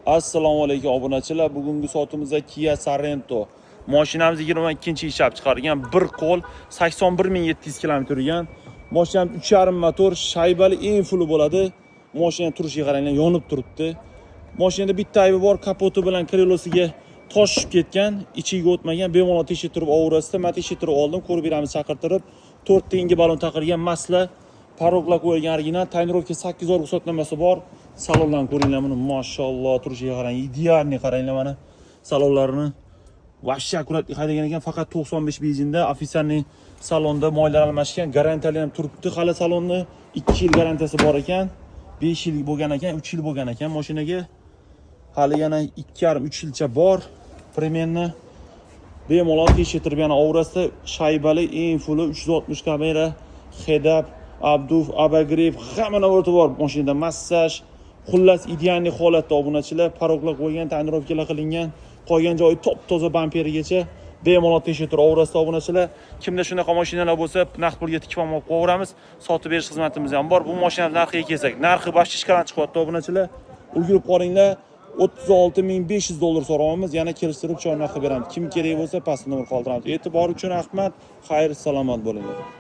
Assalomu alaykum obunachilar. Bugungi sotimizda Kia Sorento. Mashinamiz 22-yil ishlab chiqarilgan, bir qo'l 81700 km yurgan. Mashinamiz 3.5 motor, shaybali eng fulli bo'ladi. Mashina turishiga qaranglar, yonib turibdi. Mashinada bitta aybi bor, kapoti bilan krelosiga tosh tushib ketgan, ichiga o'tmagan. Bemalol tekshirib o'rasida, men tekshirib oldim, ko'rib beramiz chaqirtirib. 4 ta ingi balon taqilgan, masla, paroglar qo'yilgan original, tonirovka 8 oy ruxsatnomasi bor. Salonlarni ko'ringlar, mana mashalloh turishiga qarang, idealniy qaranglar mana salonlarini. Vashcha akkuratli haydagan ekan, faqat 95 benzinda, ofitsialniy salonda moylar almashgan, garantiyali ham turibdi. Hali salonni 2 yil garantiyasi bor ekan, 5 yil bo'lgan ekan, 3 yil bo'lgan ekan mashinaga. Hali yana 2,5-3 yilcha bor. Premenni bemalol tekshirib yana aurasida shaybali eng fulli 360 kamera, head-up, abduf, abagrev, hamma navrati bor mashinada, massaj. Xullas idealniy holatda obunachilar, paroglar qo'ygan, tonirovkalar qilingan, qolgan joyi top-toza bamperigacha bemalol tekshirib aurasida obunachilar. Kimda shunaqa mashinalar bo'lsa, naqd pulga tikib olib qo'yamiz. Sotib berish xizmatimiz ham bor. Bu mashinaning narxiga kelsak, narxi bashishkadan chiqyapti obunachilar. Ulgurib qolinglar. $36,500 so'raymiz. Yana kelishtirib chorna qilib beramiz. Kim kerak bo'lsa pastda nomer qoldiramiz. E'tibor uchun rahmat. Xayr, salomat bo'linglar.